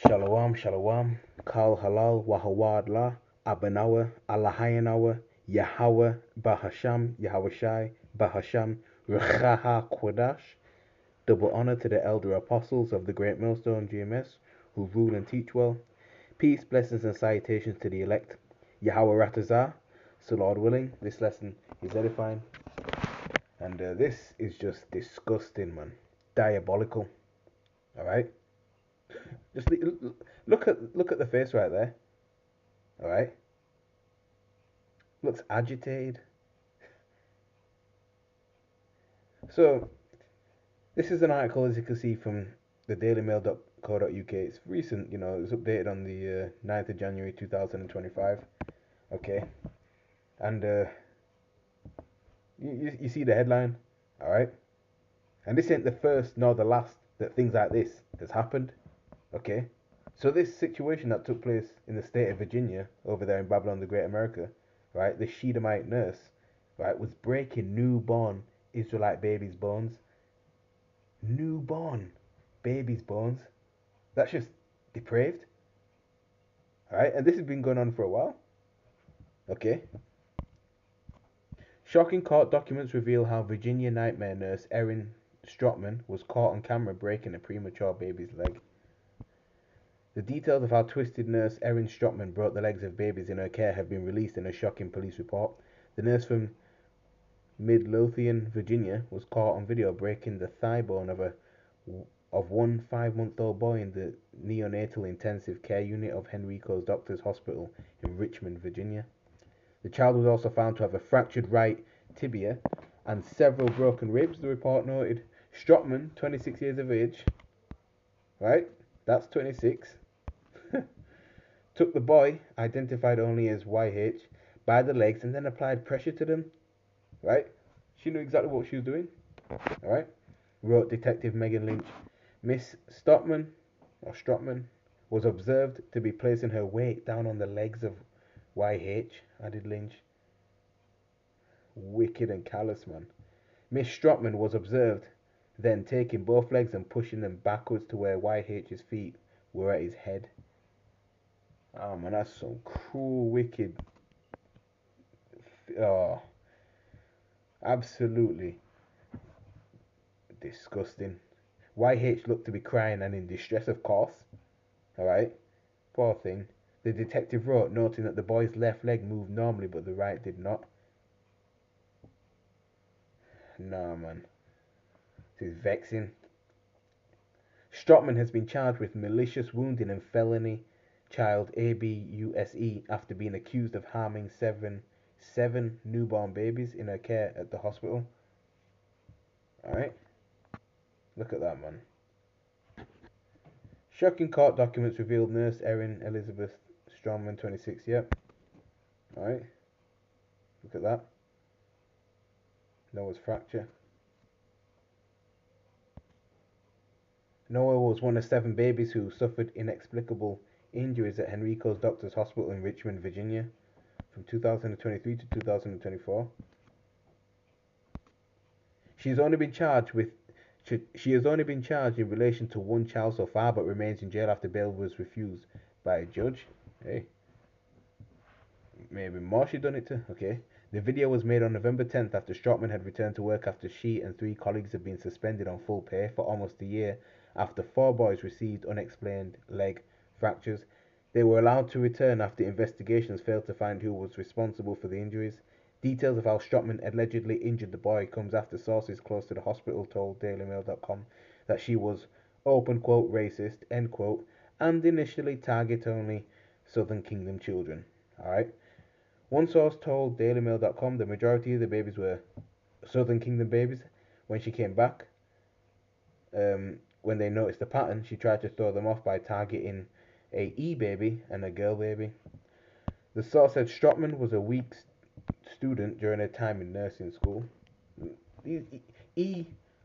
Shalom, shalom, Kal Halal, Wahawadla, Abanawa, Allahayanawa, Yahweh, Bahasham, Yahweh Shai, Bahasham, Rechaha Kodash. Double honor to the elder apostles of the Great Millstone GMS who rule and teach well. Peace, blessings, and salutations to the elect. Yahweh Ratazah. So, Lord willing, this lesson is edifying. And this is just disgusting, man. Diabolical. Alright? Just look at the face right there. All right, looks agitated. So this is an article, as you can see, from the dailymail.co.uk. It's recent, it was updated on the 9th of January 2025. Okay, and you see the headline, all right? And this ain't the first nor the last that things like this has happened. Okay, so this situation that took place in the state of Virginia, over there in Babylon the Great America, right? The Shedamite nurse, right, was breaking newborn Israelite babies' bones. Newborn babies' bones. That's just depraved, right? And this has been going on for a while. Okay. Shocking court documents reveal how Virginia nightmare nurse Erin Strottman was caught on camera breaking a premature baby's leg. The details of how twisted nurse Erin Strottman broke the legs of babies in her care have been released in a shocking police report. The nurse from Midlothian, Virginia, was caught on video breaking the thigh bone of one 5-month-old boy in the neonatal intensive care unit of Henrico's Doctors Hospital in Richmond, Virginia. The child was also found to have a fractured right tibia and several broken ribs, the report noted. Strottman, 26 years of age, right? That's 26. Took the boy, identified only as YH, by the legs and then applied pressure to them. Right? She knew exactly what she was doing. Alright? Wrote Detective Megan Lynch. Miss Strottman, was observed to be placing her weight down on the legs of YH, added Lynch. Wicked and callous, man. Miss Strottman was observed then taking both legs and pushing them backwards to where YH's feet were at his head. Oh man, that's so cruel, wicked. Oh, absolutely disgusting. YH looked to be crying and in distress, of course. Alright? Poor thing. The detective wrote, noting that the boy's left leg moved normally but the right did not. Nah, man. This is vexing. Strottman has been charged with malicious wounding and felony child abuse after being accused of harming seven newborn babies in her care at the hospital. Alright? Look at that, man. Shocking court documents revealed nurse Erin Elizabeth Strongman, 26. Yep. Alright. Look at that. Noah's fracture. Noah was one of 7 babies who suffered inexplicable injuries at Henrico's Doctors Hospital in Richmond, Virginia, from 2023 to 2024. She has only been charged in relation to one child so far, but remains in jail after bail was refused by a judge. Hey, maybe more she done it to. Okay. The video was made on November 10th after Strottman had returned to work after she and 3 colleagues had been suspended on full pay for almost a year after 4 boys received unexplained leg fractures. They were allowed to return after investigations failed to find who was responsible for the injuries. Details of how Strottman allegedly injured the boy comes after sources close to the hospital told DailyMail.com that she was open quote racist end quote and initially target only Southern Kingdom children. Alright. One source told DailyMail.com the majority of the babies were Southern Kingdom babies. When she came back, when they noticed the pattern, she tried to throw them off by targeting a E baby and a girl baby. The source said Strottman was a weak student during her time in nursing school. These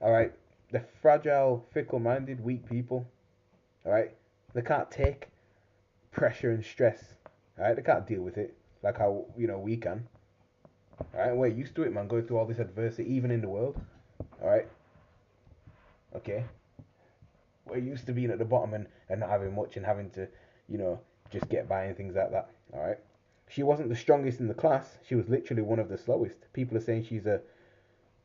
alright, the fragile, fickle-minded, weak people, alright, they can't take pressure and stress, alright, they can't deal with it like how, we can. Alright, we're used to it, man, going through all this adversity, even in the world. Alright, okay. we're used to being at the bottom and not having much and having to, you know, just get by and things like that. All right. She wasn't the strongest in the class. She was literally one of the slowest. People are saying she's a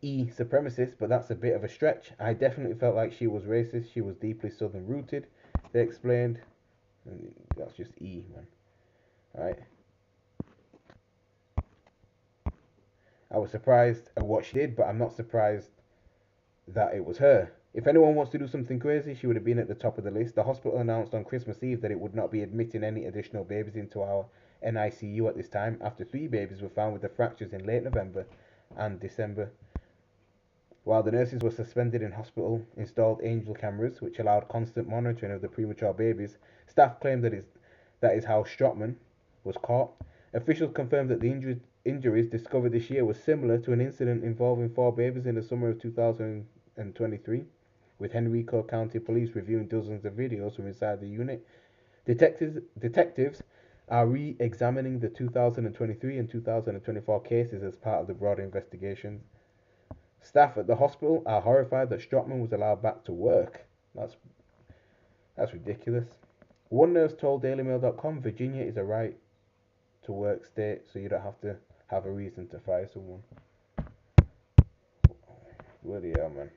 E supremacist, but that's a bit of a stretch. I definitely felt like she was racist. She was deeply southern rooted. They explained. And that's just E, man. All right. I was surprised at what she did, but I'm not surprised that it was her. If anyone wants to do something crazy, she would have been at the top of the list. The hospital announced on Christmas Eve that it would not be admitting any additional babies into our NICU at this time, after 3 babies were found with the fractures in late November and December. While the nurses were suspended in hospital, installed angel cameras, which allowed constant monitoring of the premature babies. Staff claimed that is how Strottmann was caught. Officials confirmed that the injuries discovered this year were similar to an incident involving 4 babies in the summer of 2023, with Henrico County Police reviewing dozens of videos from inside the unit. Detectives are re-examining the 2023 and 2024 cases as part of the broader investigations. Staff at the hospital are horrified that Strottmann was allowed back to work. That's ridiculous. One nurse told DailyMail.com Virginia is a right to work state, so you don't have to have a reason to fire someone. Bloody hell, man.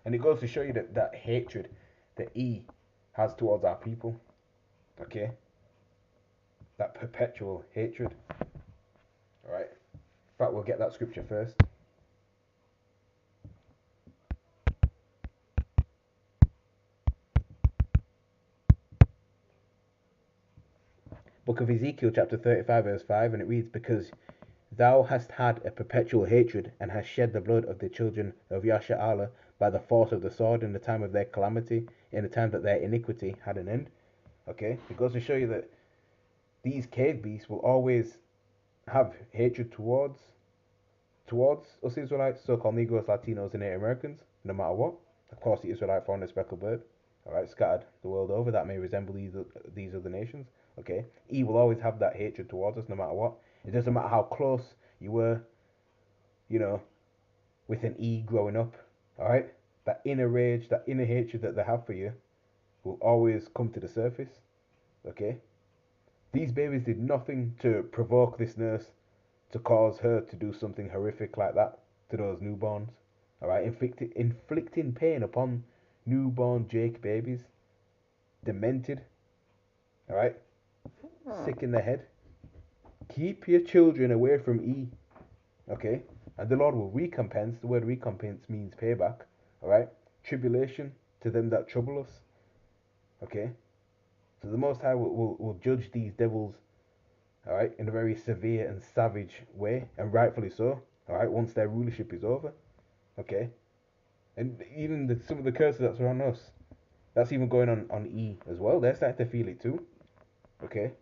And it goes to show you that hatred that E has towards our people. Okay? That perpetual hatred. Alright? In fact, we'll get that scripture first. Book of Ezekiel, chapter 35, verse 5, and it reads, Because thou hast had a perpetual hatred, and hast shed the blood of the children of Yasha'Allah by the force of the sword in the time of their calamity, in the time that their iniquity had an end. Okay? It goes to show you that these cave beasts will always have hatred towards us Israelites, so-called Negroes, Latinos, and Native Americans, no matter what. Of course, the Israelite found a speckled bird, alright, scattered the world over, that may resemble these other nations. Okay, he will always have that hatred towards us, no matter what. It doesn't matter how close you were, you know, with an E growing up. Alright, that inner rage, that inner hatred that they have for you, will always come to the surface. Okay, these babies did nothing to provoke this nurse to cause her to do something horrific like that to those newborns. Alright, inflicting pain upon newborn Jake babies, demented, alright, sick in the head. Keep your children away from E, okay? And the Lord will recompense. The word recompense means payback, alright? Tribulation to them that trouble us, okay? So the Most High will judge these devils, alright, in a very severe and savage way, and rightfully so, alright, once their rulership is over, okay? And even some of the curses that's around us, that's even going on E as well. They're starting to feel it too, okay?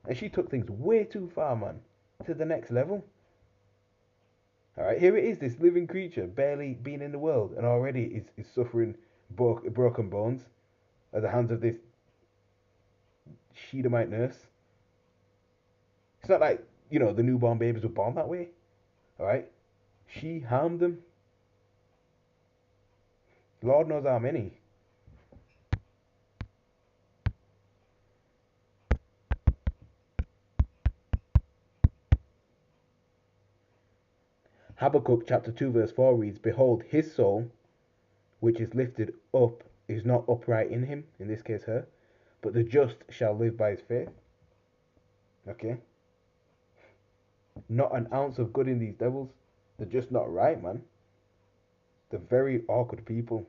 And she took things way too far, man, to the next level. Alright, here it is, this living creature, barely being in the world, and already is suffering broken bones at the hands of this Shedamite nurse. It's not like, the newborn babies were born that way. Alright? She harmed them. Lord knows how many. Habakkuk chapter 2 verse 4 reads, Behold, his soul, which is lifted up, is not upright in him, in this case her, but the just shall live by his faith. Okay? Not an ounce of good in these devils. They're just not right, man. They're very awkward people.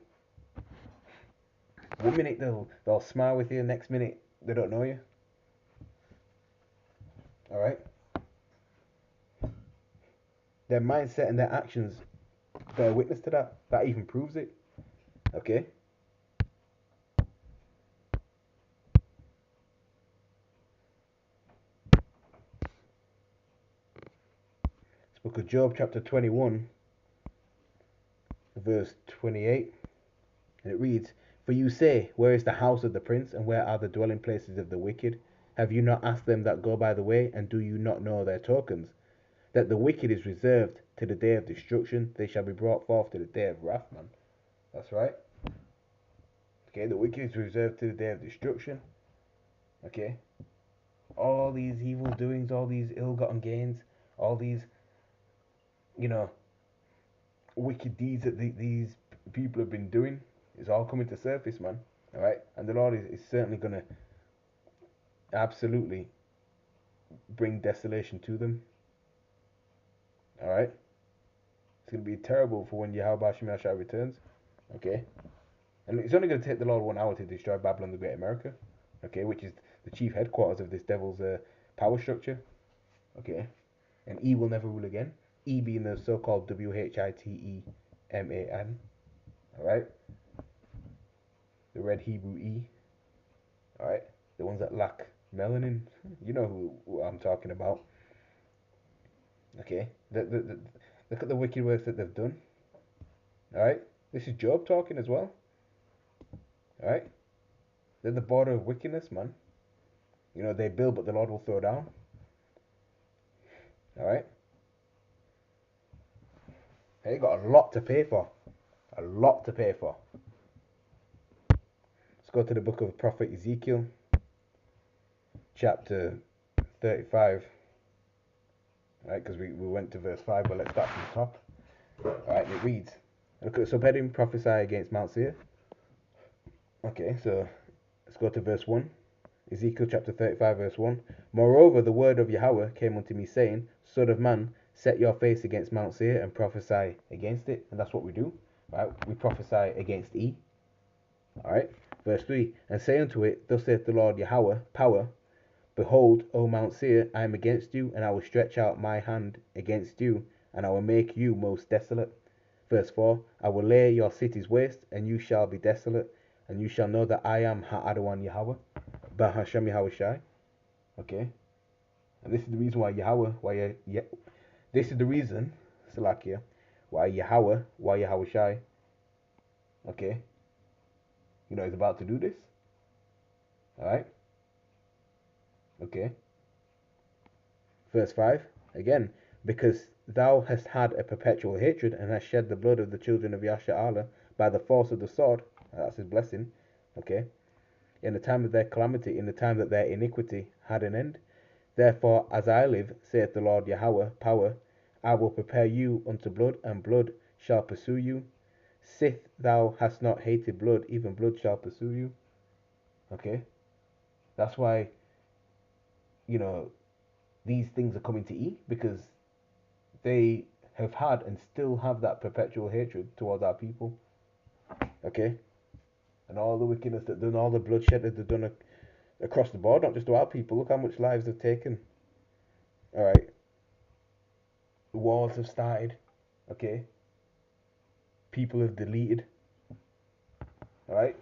One minute they'll smile with you, next minute they don't know you. Alright? Their mindset and their actions bear witness to that. That even proves it. Okay? It's book of Job chapter 21 verse 28, and it reads, For you say, Where is the house of the prince, and where are the dwelling places of the wicked? Have you not asked them that go by the way, and do you not know their tokens? That the wicked is reserved to the day of destruction, they shall be brought forth to the day of wrath, man. That's right. Okay, the wicked is reserved to the day of destruction. Okay, all these evil doings, all these ill-gotten gains, all these, you know, wicked deeds that these people have been doing is all coming to surface, man. All right, and the Lord is certainly gonna absolutely bring desolation to them. All right, it's gonna be terrible for when Yahweh Shemashah returns. Okay, and it's only gonna take the Lord 1 hour to destroy Babylon the Great America. Okay, which is the chief headquarters of this devil's power structure. Okay, and E will never rule again. E being the so-called WHITEMAN. All right, the red Hebrew E. All right, the ones that lack melanin. You know who I'm talking about. Okay, look at the wicked works that they've done. All right, this is Job talking as well. All right, they're the border of wickedness, man. You know, they build, but the Lord will throw down. All right, they got a lot to pay for. A lot to pay for. Let's go to the book of Prophet Ezekiel, chapter 35. All right, because we went to verse 5, but let's start from the top. All right, it reads, look at Subheading, prophesy against Mount Seir. Okay, so let's go to verse 1. Ezekiel chapter 35, verse 1. Moreover, the word of Yahweh came unto me, saying, Son of man, set your face against Mount Seir and prophesy against it. And that's what we do. Right? We prophesy against E. Alright. Verse 3. And say unto it, Thus saith the Lord Yahweh, power. Behold, O Mount Seir, I am against you, and I will stretch out my hand against you, and I will make you most desolate. Verse 4. I will lay your cities waste, and you shall be desolate, and you shall know that I am Ha'adawan Yahweh, Bahashem Yahweh. Okay, and this is the reason why this is the reason, Salakia, why Yahweh Shai, okay, you know, is about to do this. Alright, okay. Verse 5, again, because thou hast had a perpetual hatred, and hast shed the blood of the children of Yasha'Allah by the force of the sword, that's his blessing, okay, in the time of their calamity, in the time that their iniquity had an end. Therefore, as I live, saith the Lord Yahweh, power, I will prepare you unto blood, and blood shall pursue you. Sith thou hast not hated blood, even blood shall pursue you. Okay? That's why, you know, these things are coming to E, because they have had and still have that perpetual hatred towards our people. Okay? And all the wickedness that done, all the bloodshed that they've done across the board, not just to our people. Look how much lives they've taken. Alright? Wars have started. Okay? People have deleted. Alright?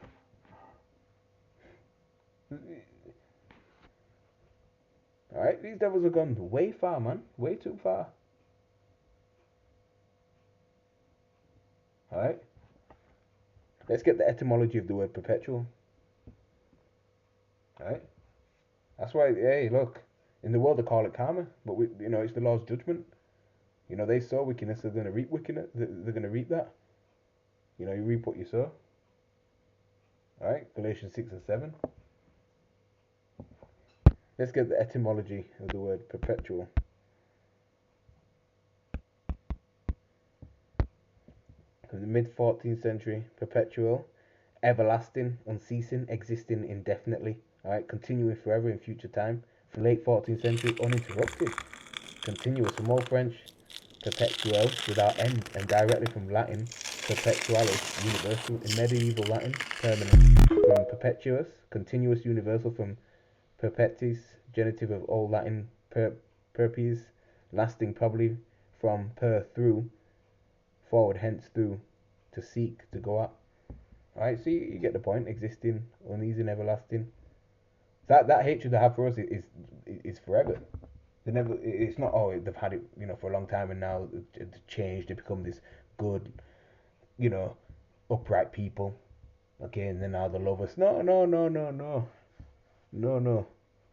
Alright? These devils have gone way far, man. Way too far. Alright? Let's get the etymology of the word perpetual. Alright? That's why, hey, look. In the world they call it karma. But, you know, it's the Lord's judgment. You know, they sow wickedness, they're going to reap wickedness. They're going to reap that. You know, you reap what you sow. Alright? Galatians 6 and 7. Let's get the etymology of the word perpetual. From the mid 14th century, perpetual, everlasting, unceasing, existing indefinitely, alright, continuing forever in future time. From late 14th century, uninterrupted, continuous. From Old French, perpetuel, without end, and directly from Latin, perpetualis, universal. In medieval Latin, permanent. From perpetuous, continuous, universal. From perpetuis, genitive of Old Latin, perpes, lasting, probably from per, through, forward, hence, through, to seek, to go at. Alright, so you get the point. Existing, uneasy, everlasting. That hatred they have for us is forever. They never. It's not. Oh, they've had it, you know, for a long time, and now it's changed. They become this good, you know, upright people. Okay, and then now they love us. No, no, no, no, no, no, no.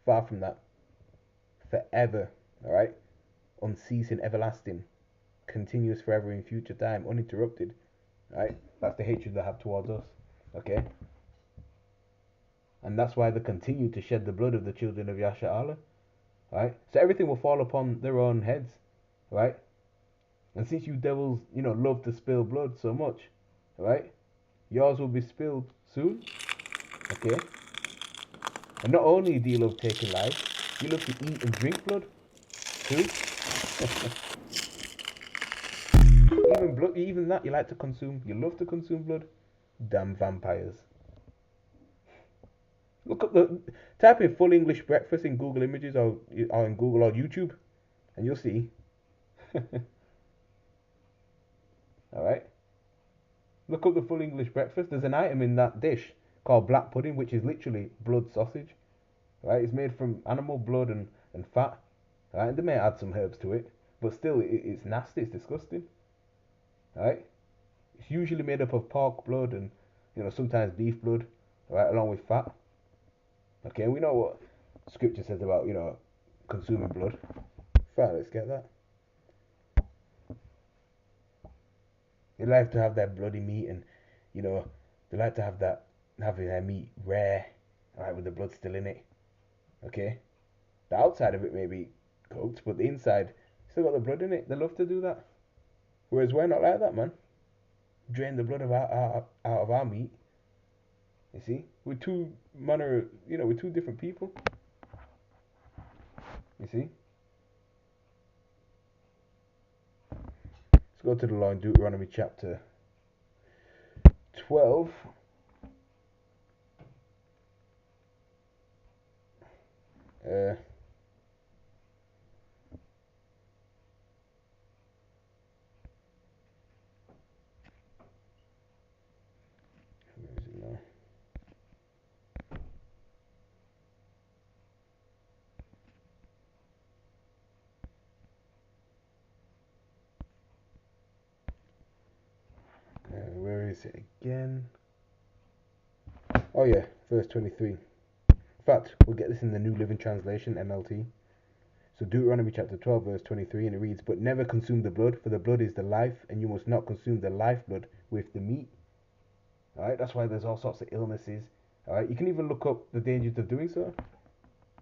Far from that. Forever. All right. unceasing, everlasting, continuous forever in future time, uninterrupted. Right? That's the hatred they have towards us. Okay? And that's why they continue to shed the blood of the children of Yasha'Allah. Right? So everything will fall upon their own heads. Right? And since you devils, love to spill blood so much, right? Yours will be spilled soon. Okay? And not only do you love taking lives, you love to eat and drink blood too. Even blood, even that you like to consume. You love to consume blood. Damn vampires. Look up type in full English breakfast in Google Images or in Google or YouTube, and you'll see. All right. Look up the full English breakfast. There's an item in that dish called black pudding, which is literally blood sausage. Right? It's made from animal blood and fat. Right? And they may add some herbs to it, but still, it's nasty. It's disgusting. Right? It's usually made up of pork blood and sometimes beef blood, right, along with fat. Okay, and we know what scripture says about consuming blood. Fine, let's get that. They like to have that bloody meat, and they like to have having their meat rare, right, with the blood still in it. Okay, the outside of it may be cooked, but the inside still got the blood in it. They love to do that. Whereas we're not like that, man. Drain the blood out of our meat. You see, we're two different people. You see. Let's go to the law in Deuteronomy chapter 12. Where is it now? Where is it again? Oh yeah, verse 23. In fact, we'll get this in the New Living Translation, NLT. So Deuteronomy chapter 12, verse 23, and it reads, "But never consume the blood, for the blood is the life, and you must not consume the lifeblood with the meat." Alright, that's why there's all sorts of illnesses. Alright, you can even look up the dangers of doing so.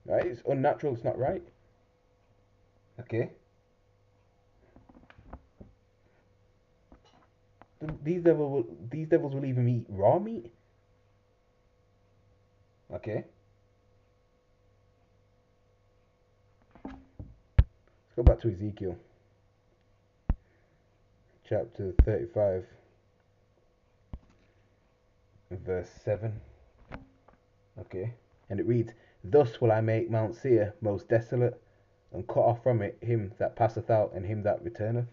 Right, it's unnatural, it's not right. Okay. These devils will even eat raw meat. Okay. Let's go back to Ezekiel chapter 35, verse 7. Okay. And it reads, "Thus will I make Mount Seir most desolate, and cut off from it him that passeth out, and him that returneth.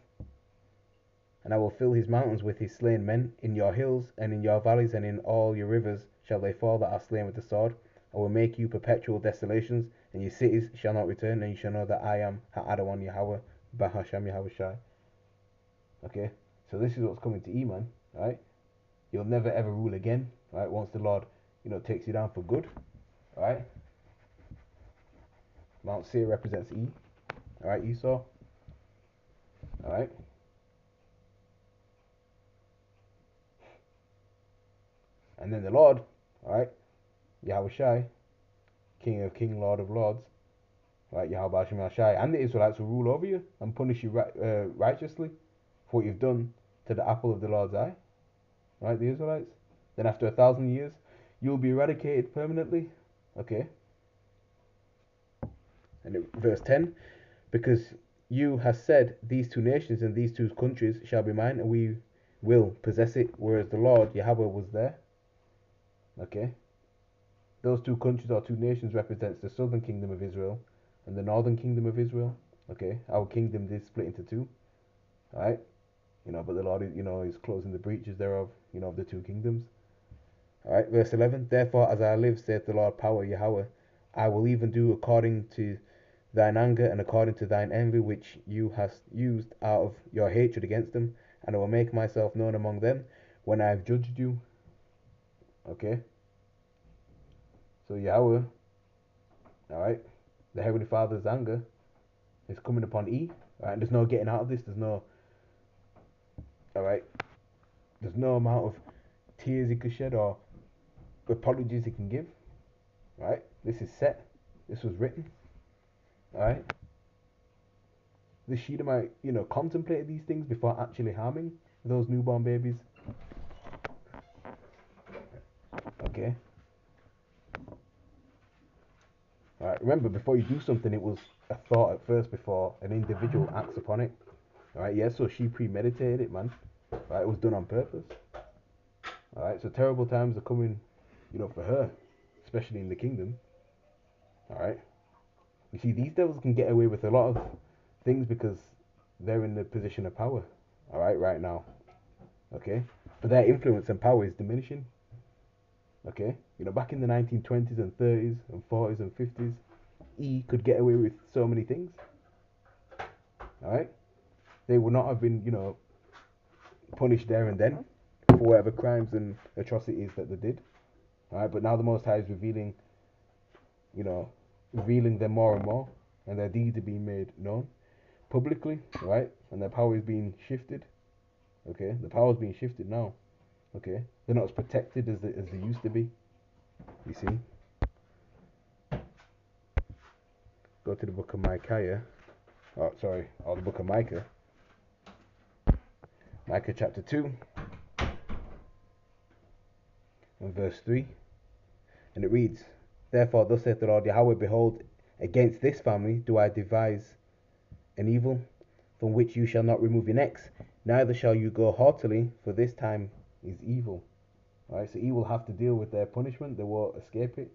And I will fill his mountains with his slain men. In your hills, and in your valleys, and in all your rivers shall they fall that are slain with the sword. I will make you perpetual desolations, and your cities shall not return, and you shall know that I am Ha'adawan Yahweh, Bahasham Yahweh Shai." Okay, so this is what's coming to Eman, right? You'll never ever rule again, right? Once the Lord, takes you down for good, right? Mount Seir represents E, alright, Esau, alright? And then the Lord, alright, Yahweh Shai, King of King, Lord of Lords, right, Yahweh Hashem Shai, and the Israelites will rule over you and punish you righteously for what you've done to the apple of the Lord's eye, right, the Israelites. Then after 1,000 years, you'll be eradicated permanently, okay? And verse 10, "Because you have said, these two nations and these two countries shall be mine, and we will possess it, whereas the Lord Yahweh was there." Okay, those two countries or two nations represents the southern kingdom of Israel and the northern kingdom of Israel. Okay, our kingdom is split into two. All right, but the Lord is closing the breaches thereof, of the two kingdoms. All right, verse 11, "Therefore, as I live, saith the Lord power Yahweh, I will even do according to thine anger and according to thine envy which you hast used out of your hatred against them, and I will make myself known among them when I have judged you." Okay, so Yahweh, all right, the Heavenly Father's anger is coming upon E, Right? There's no getting out of this. There's no, all right. There's no amount of tears he could shed or apologies he can give. Right? This is set. This was written. All right. The Shedemite, contemplated these things before actually harming those newborn babies. Okay. All right. Remember, before you do something, it was a thought at first before an individual acts upon it. All right. Yeah. So she premeditated it, man. Right. It was done on purpose. All right. So terrible times are coming, for her, especially in the kingdom. All right. You see, these devils can get away with a lot of things because they're in the position of power. All right now. Okay. But their influence and power is diminishing. Okay. Back in the 1920s and 30s and 40s and 50s, E could get away with so many things. All right. They would not have been, punished there and then for whatever crimes and atrocities that they did. All right. But now the Most High is you know, revealing them more and more, and their deeds are being made known publicly, right? And their power is being shifted. Okay, the power is being shifted now. Okay, they're not as protected as they used to be. You see. Go to the book of Micaiah. Oh, sorry, or the book of Micah. Micah chapter 2 and verse 3, and it reads, "Therefore, thus saith the Lord Yahweh, behold, against this family do I devise an evil, from which you shall not remove your necks, neither shall you go haughtily, for this time is evil." Alright, so he will have to deal with their punishment, they won't escape it.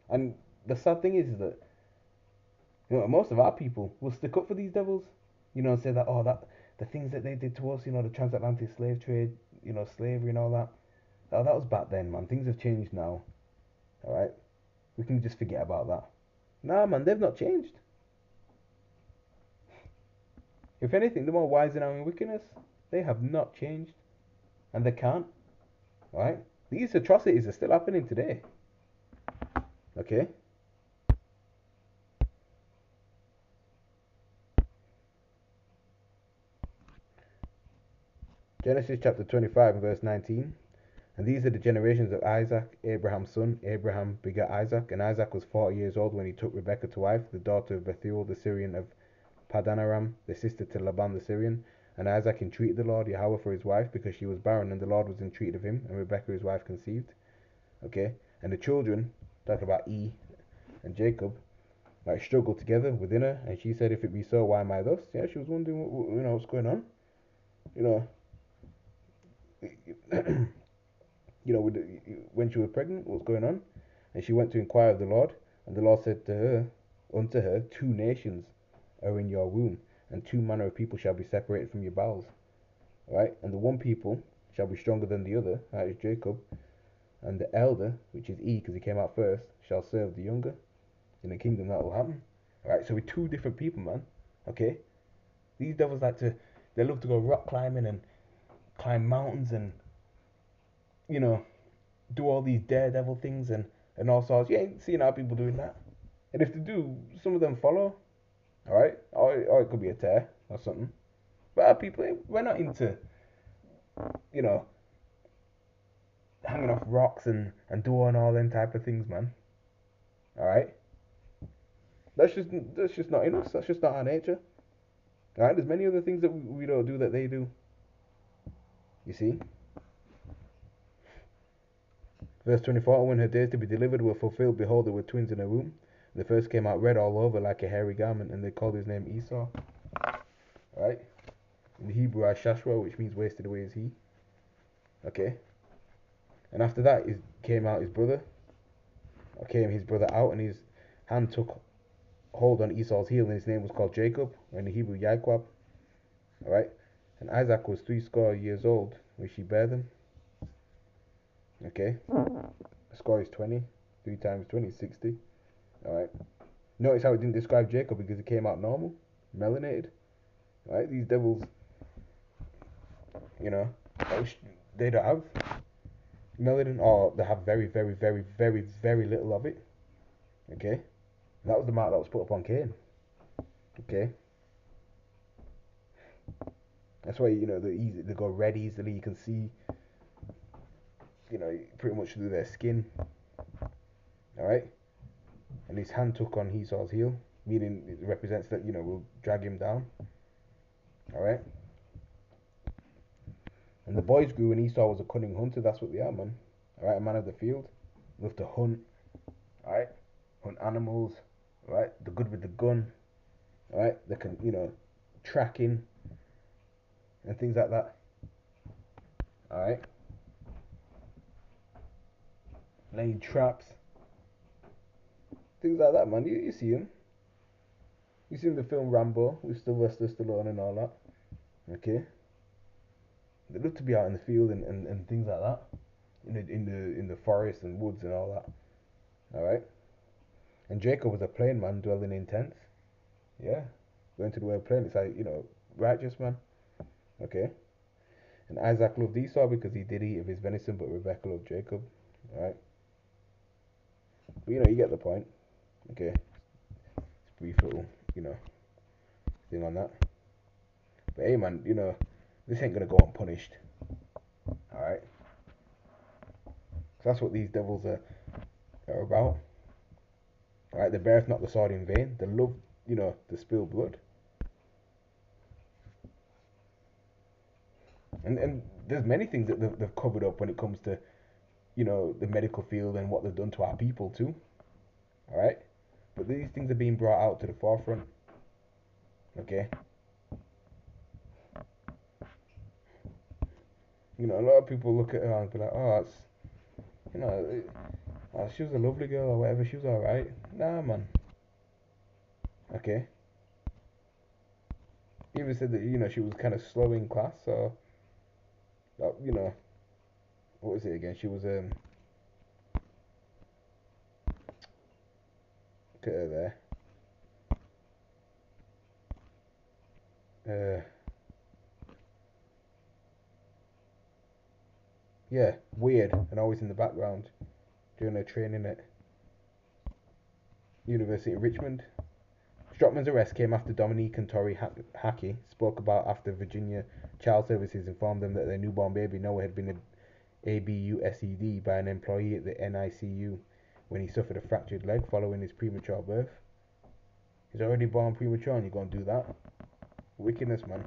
And the sad thing is that most of our people will stick up for these devils, and say that, that the things that they did to us, the transatlantic slave trade, slavery and all that, that was back then, man. Things have changed now. Alright, we can just forget about that. Nah, man, they've not changed. If anything, they're more wise in our wickedness. They have not changed, and they can't. Right? These atrocities are still happening today. Okay? Genesis chapter 25 verse 19. "And these are the generations of Isaac, Abraham's son. Abraham begat Isaac, and Isaac was 40 years old when he took Rebekah to wife, the daughter of Bethuel the Syrian of Padanaram, the sister to Laban the Syrian. And Isaac entreated the Lord Yahweh for his wife, because she was barren, and the Lord was entreated of him, and Rebekah his wife conceived." Okay? And the children, talking about E and Jacob, struggled together within her, and she said, "If it be so, why am I thus?" Yeah, she was wondering, what's going on. When she was pregnant, what's going on? And she went to inquire of the Lord, and the Lord said unto her, "Two nations are in your womb, and two manner of people shall be separated from your bowels." Right? And the one people shall be stronger than the other, that is Jacob, and the elder, which is E, because he came out first, shall serve the younger. In the kingdom that will happen. Alright, so we're two different people, man. Okay? These devils they love to go rock climbing and climb mountains and, do all these daredevil things and all sorts. You ain't seeing our people doing that. And if they do, some of them follow. Alright? Or it could be a tear or something. But our people, we're not into, hanging off rocks and doing all them type of things, man. Alright? That's just not in us. That's just not our nature. Alright? There's many other things that we don't do that they do. You see? Verse 24, "When her days to be delivered were fulfilled, behold, there were twins in her womb. The first came out red all over like a hairy garment, and they called his name Esau." Right? In the Hebrew, Ashashua, which means wasted away is he. Okay? And after that came out his brother. Or came his brother out, and his hand took hold on Esau's heel, and his name was called Jacob, or in the Hebrew, Yaquab. Alright? And Isaac was 80 old when she bare them. Okay? The score is 20. 3 times 20 is 60. Alright? Notice how it didn't describe Jacob, because it came out normal, melanated. Right? These devils, they don't have melanin, or they have very, very, very, very, very little of it. Okay? And that was the mark that was put upon Cain. Okay, that's why they go red easily. You can see pretty much through their skin. All right, and his hand took on Esau's heel, meaning it represents that we'll drag him down. All right, and the boys grew, and Esau was a cunning hunter. That's what they are, man. All right, a man of the field, love to hunt. All right, hunt animals. All right, they're good with the gun. All right, they can tracking and things like that. All right, laying traps, things like that, man. You see him. You seen the film Rambo with Sylvester Stallone and all that. Okay, they look to be out in the field and things like that, in the forest and woods and all that. All right, and Jacob was a plain man dwelling in tents. Yeah, going to the way of plain. It's like righteous man. Okay, and Isaac loved Esau because he did eat of his venison, but Rebecca loved Jacob. All right, but you get the point. Okay, it's brief little thing on that. But hey, man, this ain't gonna go unpunished. All right, so that's what these devils are about. All right, they beareth not the sword in vain. They love, to spill blood. And there's many things that they've covered up when it comes to the medical field and what they've done to our people too. All right, but these things are being brought out to the forefront. Okay, a lot of people look at her and be like, oh, it's you know, she was a lovely girl or whatever. She was all right. Nah, man. Okay. He even said that she was kind of slow in class, so what was it again? She was look at her there. Yeah, weird and always in the background during her training at University of Richmond. Strockman's arrest came after Dominique and Tori Hackey spoke about after Virginia Child Services informed them that their newborn baby Noah had been ABUSED by an employee at the NICU when he suffered a fractured leg following his premature birth. He's already born premature and you're going to do that? Wickedness, man.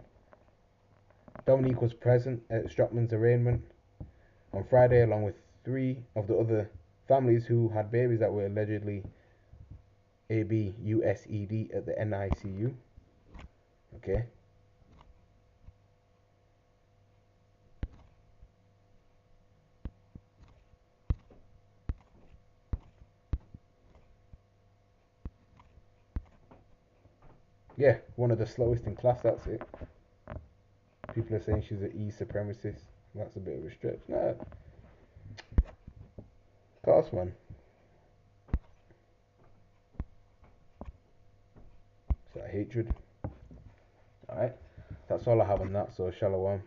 Dominique was present at Strockman's arraignment on Friday along with 3 of the other families who had babies that were allegedly ABUSED at the NICU. Okay. Yeah, one of the slowest in class, that's it. People are saying she's an E supremacist. That's a bit of a stretch. Nah, course, man. It's that hatred. Alright. That's all I have on that, so shalom.